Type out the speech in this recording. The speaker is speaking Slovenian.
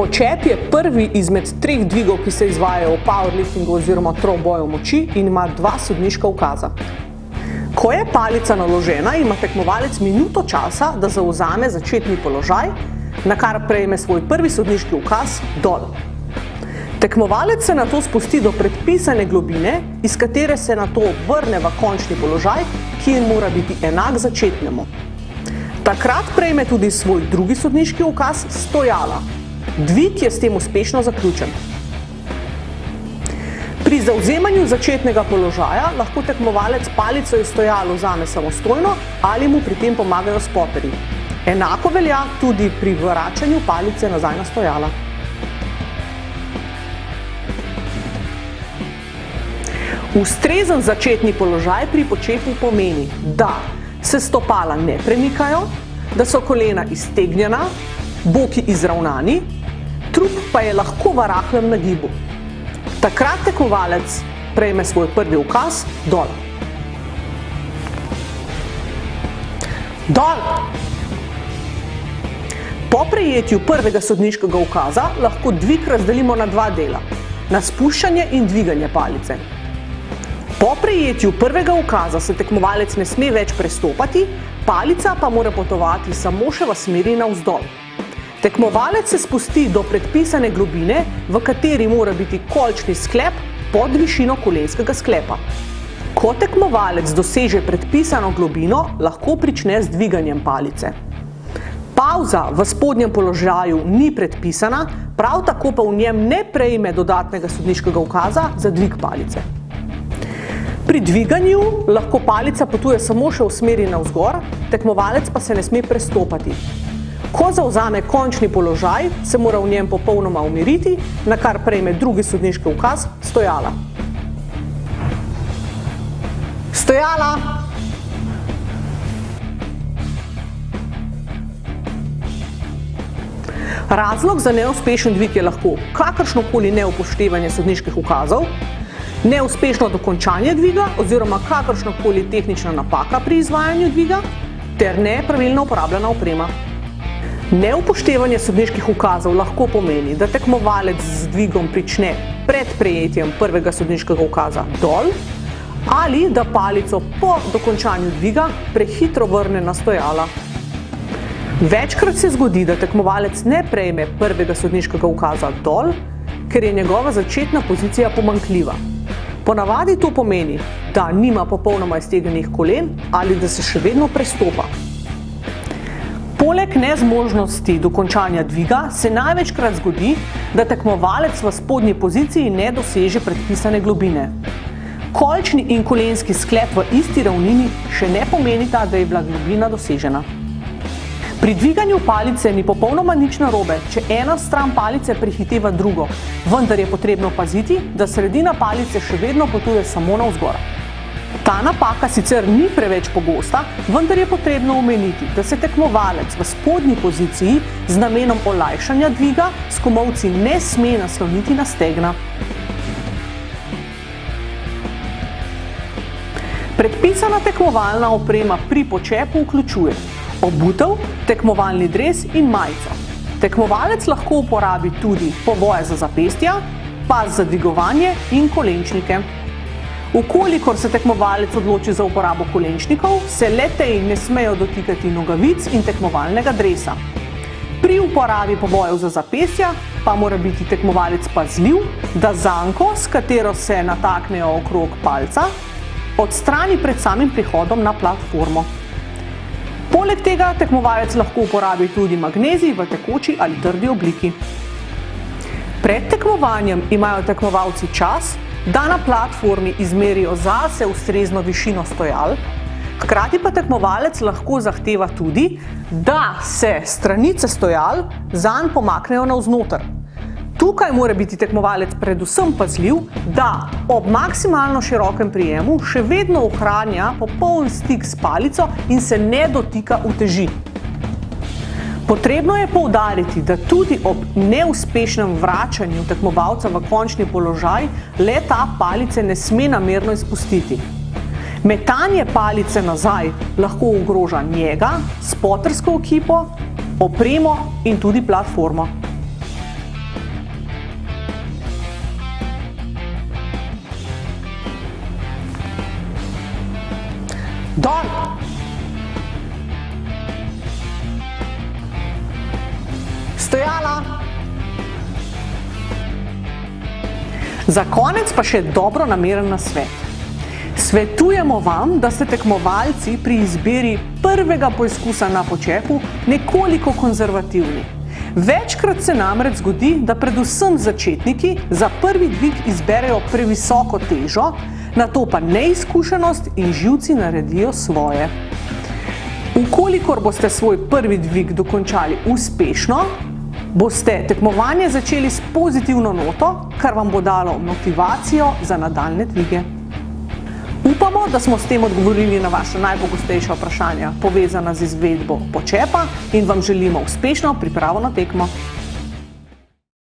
Počep je prvi izmed 3 dvigov, ki se izvajajo v powerliftingu oziroma troboju moči in ima 2 sodniška ukaza. Ko je palica naložena, ima tekmovalec minuto časa, da zavzame začetni položaj, na kar prejme svoj prvi sodniški ukaz dol. Tekmovalec se nato spusti do predpisane globine, iz katere se nato vrne v končni položaj, ki mora biti enak začetnemu. Takrat prejme tudi svoj drugi sodniški ukaz stojala. Dvig je s tem uspešno zaključen. Pri zavzemanju začetnega položaja lahko tekmovalec palico iz stojala vzame samostojno ali mu pri tem pomagajo spoterji. Enako velja tudi pri vračanju palice nazaj na stojala. Ustrezen začetni položaj pri počepu pomeni, da se stopala ne premikajo, da so kolena iztegnjena, boki izravnani, trup pa je lahko v rahlem nagibu. Takrat tekmovalec prejme svoj prvi ukaz dol. Dol! Po prejetju prvega sodniškega ukaza lahko dvig razdelimo na 2 dela, na spuščanje in dviganje palice. Po prejetju prvega ukaza se tekmovalec ne sme več prestopati, palica pa mora potovati samo še v smeri navzdol. Tekmovalec se spusti do predpisane globine, v kateri mora biti kolčni sklep pod višino kolenskega sklepa. Ko tekmovalec doseže predpisano globino, lahko prične z dviganjem palice. Pavza v spodnjem položaju ni predpisana, prav tako pa v njem ne prejme dodatnega sodniškega ukaza za dvig palice. Pri dviganju lahko palica potuje samo še v smeri navzgor, tekmovalec pa se ne sme prestopati. Ko zavzame končni položaj, se mora v njem popolnoma umiriti, na kar prejme drugi sodniški ukaz stojala. Stojala! Razlog za neuspešen dvig je lahko kakršnokoli neupoštevanje sodniških ukazov, neuspešno dokončanje dviga oziroma kakršnokoli tehnična napaka pri izvajanju dviga ter nepravilno uporabljena oprema. Neupoštevanje sodniških ukazov lahko pomeni, da tekmovalec z dvigom prične pred prejetjem prvega sodniškega ukaza dol ali da palico po dokončanju dviga prehitro vrne na stojala. Večkrat se zgodi, da tekmovalec ne prejme prvega sodniškega ukaza dol, ker je njegova začetna pozicija pomanjkljiva. Ponavadi to pomeni, da nima popolnoma iztegnjenih kolen ali da se še vedno prestopa. Poleg nezmožnosti dokončanja dviga se največkrat zgodi, da tekmovalec v spodnji poziciji ne doseže predpisane globine. Kolčni in kolenski sklep v isti ravnini še ne pomenita, da je bila globina dosežena. Pri dviganju palice ni popolnoma nič narobe, če ena stran palice prehiteva drugo, vendar je potrebno paziti, da sredina palice še vedno potuje samo navzgor. Ta napaka sicer ni preveč pogosta, vendar je potrebno omeniti, da se tekmovalec v spodnji poziciji z namenom olajšanja dviga s komolci ne sme nasloniti na stegna. Predpisana tekmovalna oprema pri počepu vključuje obutev, tekmovalni dres in majico. Tekmovalec lahko uporabi tudi povoje za zapestja, pas za dvigovanje in kolenčnike. Vkolikor se tekmovalec odloči za uporabo kolenčnikov, se le-tej ne smejo dotikati nogavic in tekmovalnega dresa. Pri uporabi povojev za zapestja pa mora biti tekmovalec pazljiv, da zanko, s katero se nataknejo okrog palca, odstrani pred samim prihodom na platformo. Poleg tega tekmovalec lahko uporabi tudi magnezij v tekoči ali trdi obliki. Pred tekmovanjem imajo tekmovalci čas, da na platformi izmerijo zase ustrezno višino stojal, hkrati pa tekmovalec lahko zahteva tudi, da se stranice stojal zanj pomaknejo navznoter. Tukaj mora biti tekmovalec predvsem pazljiv, da ob maksimalno širokem prijemu še vedno ohranja popoln stik s palico in se ne dotika uteži. Potrebno je poudariti, da tudi ob neuspešnem vračanju tekmovalca v končni položaj le-ta palice ne sme namerno izpustiti. Metanje palice nazaj lahko ogroža njega, spotersko ekipo, opremo in tudi platformo. Dol! Stojala! Za konec pa še dobronameren nasvet. Svetujemo vam, da ste tekmovalci pri izbiri prvega poizkusa na počepu nekoliko konzervativni. Večkrat se namreč zgodi, da predvsem začetniki za prvi dvig izberejo previsoko težo, nato pa neizkušenost in živci naredijo svoje. Vkolikor boste svoj prvi dvig dokončali uspešno, boste tekmovanje začeli s pozitivno noto, kar vam bo dalo motivacijo za nadaljnje dvige. Upamo, da smo s tem odgovorili na vaša najpogostejša vprašanja povezana z izvedbo počepa in vam želimo uspešno pripravo na tekmo.